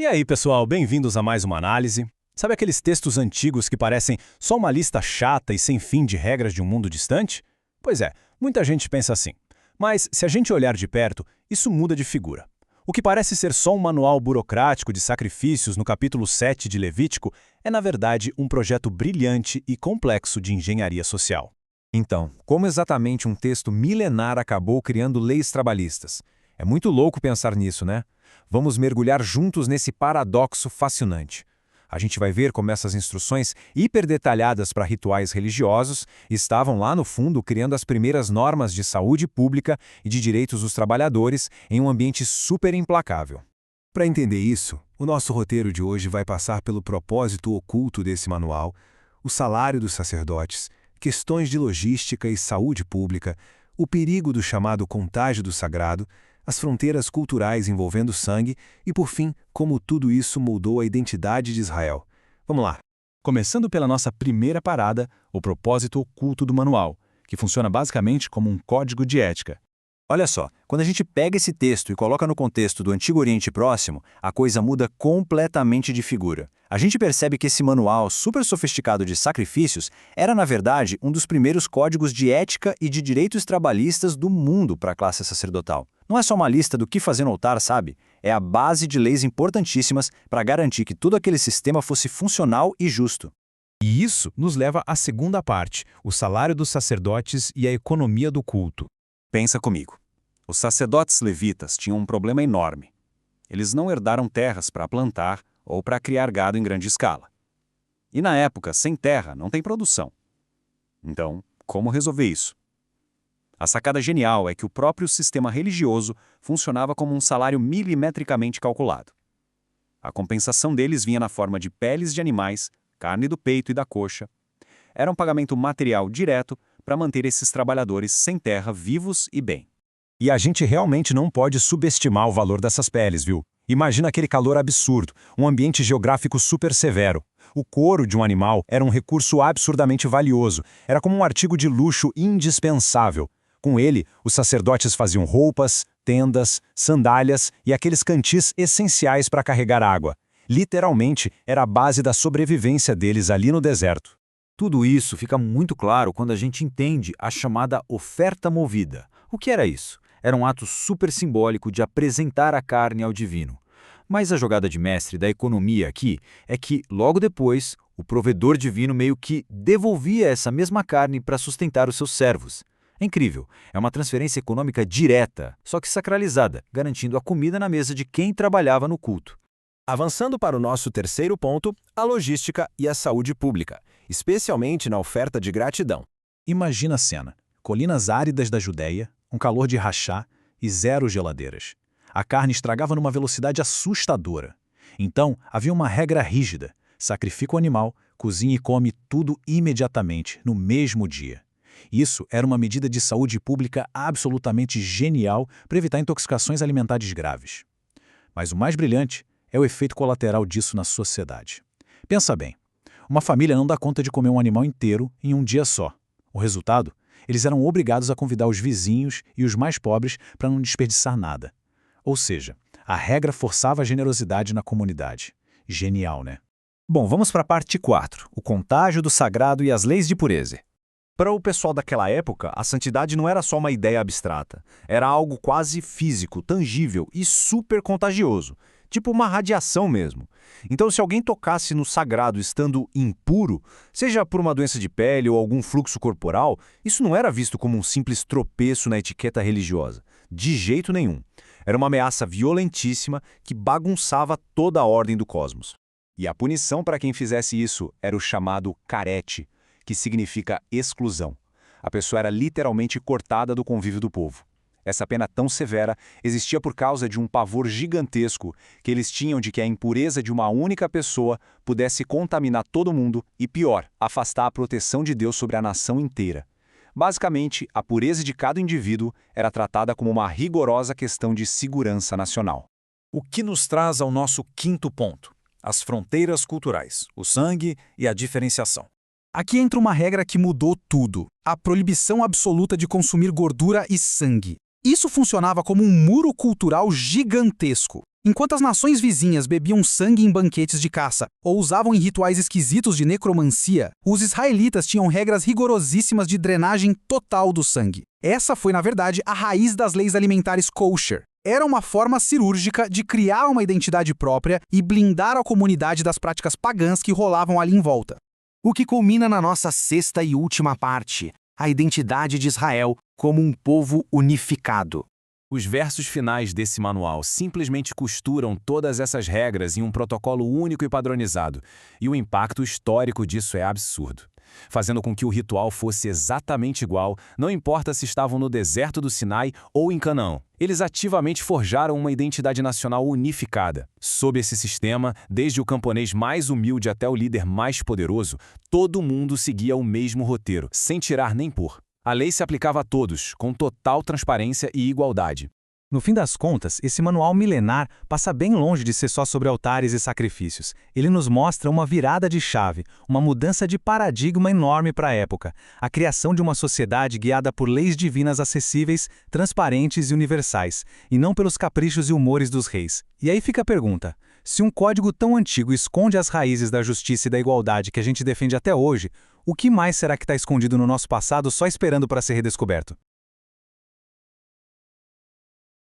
E aí, pessoal, bem-vindos a mais uma análise. Sabe aqueles textos antigos que parecem só uma lista chata e sem fim de regras de um mundo distante? Pois é, muita gente pensa assim. Mas, se a gente olhar de perto, isso muda de figura. O que parece ser só um manual burocrático de sacrifícios no capítulo 7 de Levítico é, na verdade, um projeto brilhante e complexo de engenharia social. Então, como exatamente um texto milenar acabou criando leis trabalhistas? É muito louco pensar nisso, né? Vamos mergulhar juntos nesse paradoxo fascinante. A gente vai ver como essas instruções hiperdetalhadas para rituais religiosos estavam lá no fundo criando as primeiras normas de saúde pública e de direitos dos trabalhadores em um ambiente super implacável. Para entender isso, o nosso roteiro de hoje vai passar pelo propósito oculto desse manual, o salário dos sacerdotes, questões de logística e saúde pública, o perigo do chamado contágio do sagrado, as fronteiras culturais envolvendo sangue e, por fim, como tudo isso moldou a identidade de Israel. Vamos lá. Começando pela nossa primeira parada, o propósito oculto do manual, que funciona basicamente como um código de ética. Olha só, quando a gente pega esse texto e coloca no contexto do Antigo Oriente Próximo, a coisa muda completamente de figura. A gente percebe que esse manual super sofisticado de sacrifícios era, na verdade, um dos primeiros códigos de ética e de direitos trabalhistas do mundo para a classe sacerdotal. Não é só uma lista do que fazer no altar, sabe? É a base de leis importantíssimas para garantir que todo aquele sistema fosse funcional e justo. E isso nos leva à segunda parte, o salário dos sacerdotes e a economia do culto. Pensa comigo. Os sacerdotes levitas tinham um problema enorme. Eles não herdaram terras para plantar ou para criar gado em grande escala. E na época, sem terra, não tem produção. Então, como resolver isso? A sacada genial é que o próprio sistema religioso funcionava como um salário milimetricamente calculado. A compensação deles vinha na forma de peles de animais, carne do peito e da coxa. Era um pagamento material direto para manter esses trabalhadores sem terra vivos e bem. E a gente realmente não pode subestimar o valor dessas peles, viu? Imagina aquele calor absurdo, um ambiente geográfico super severo. O couro de um animal era um recurso absurdamente valioso, era como um artigo de luxo indispensável. Com ele, os sacerdotes faziam roupas, tendas, sandálias e aqueles cantis essenciais para carregar água. Literalmente, era a base da sobrevivência deles ali no deserto. Tudo isso fica muito claro quando a gente entende a chamada oferta movida. O que era isso? Era um ato super simbólico de apresentar a carne ao divino. Mas a jogada de mestre da economia aqui é que, logo depois, o provedor divino meio que devolvia essa mesma carne para sustentar os seus servos. É incrível, é uma transferência econômica direta, só que sacralizada, garantindo a comida na mesa de quem trabalhava no culto. Avançando para o nosso terceiro ponto, a logística e a saúde pública, especialmente na oferta de gratidão. Imagina a cena. Colinas áridas da Judéia, um calor de rachá e 0 geladeiras. A carne estragava numa velocidade assustadora. Então, havia uma regra rígida. Sacrifica o animal, cozinha e come tudo imediatamente, no mesmo dia. Isso era uma medida de saúde pública absolutamente genial para evitar intoxicações alimentares graves. Mas o mais brilhante é o efeito colateral disso na sociedade. Pensa bem, uma família não dá conta de comer um animal inteiro em um dia só. O resultado? Eles eram obrigados a convidar os vizinhos e os mais pobres para não desperdiçar nada. Ou seja, a regra forçava a generosidade na comunidade. Genial, né? Bom, vamos para a parte 4, o contágio do sagrado e as leis de pureza. Para o pessoal daquela época, a santidade não era só uma ideia abstrata. Era algo quase físico, tangível e super contagioso. Tipo uma radiação mesmo. Então, se alguém tocasse no sagrado estando impuro, seja por uma doença de pele ou algum fluxo corporal, isso não era visto como um simples tropeço na etiqueta religiosa. De jeito nenhum. Era uma ameaça violentíssima que bagunçava toda a ordem do cosmos. E a punição para quem fizesse isso era o chamado carete, que significa exclusão. A pessoa era literalmente cortada do convívio do povo. Essa pena tão severa existia por causa de um pavor gigantesco que eles tinham de que a impureza de uma única pessoa pudesse contaminar todo mundo e, pior, afastar a proteção de Deus sobre a nação inteira. Basicamente, a pureza de cada indivíduo era tratada como uma rigorosa questão de segurança nacional. O que nos traz ao nosso quinto ponto, as fronteiras culturais, o sangue e a diferenciação. Aqui entra uma regra que mudou tudo, a proibição absoluta de consumir gordura e sangue. Isso funcionava como um muro cultural gigantesco. Enquanto as nações vizinhas bebiam sangue em banquetes de caça ou usavam em rituais esquisitos de necromancia, os israelitas tinham regras rigorosíssimas de drenagem total do sangue. Essa foi, na verdade, a raiz das leis alimentares kosher. Era uma forma cirúrgica de criar uma identidade própria e blindar a comunidade das práticas pagãs que rolavam ali em volta. O que culmina na nossa sexta e última parte, a identidade de Israel como um povo unificado. Os versos finais desse manual simplesmente costuram todas essas regras em um protocolo único e padronizado, e o impacto histórico disso é absurdo, fazendo com que o ritual fosse exatamente igual, não importa se estavam no deserto do Sinai ou em Canaã. Eles ativamente forjaram uma identidade nacional unificada. Sob esse sistema, desde o camponês mais humilde até o líder mais poderoso, todo mundo seguia o mesmo roteiro, sem tirar nem pôr. A lei se aplicava a todos, com total transparência e igualdade. No fim das contas, esse manual milenar passa bem longe de ser só sobre altares e sacrifícios. Ele nos mostra uma virada de chave, uma mudança de paradigma enorme para a época, a criação de uma sociedade guiada por leis divinas acessíveis, transparentes e universais, e não pelos caprichos e humores dos reis. E aí fica a pergunta: se um código tão antigo esconde as raízes da justiça e da igualdade que a gente defende até hoje, o que mais será que está escondido no nosso passado só esperando para ser redescoberto?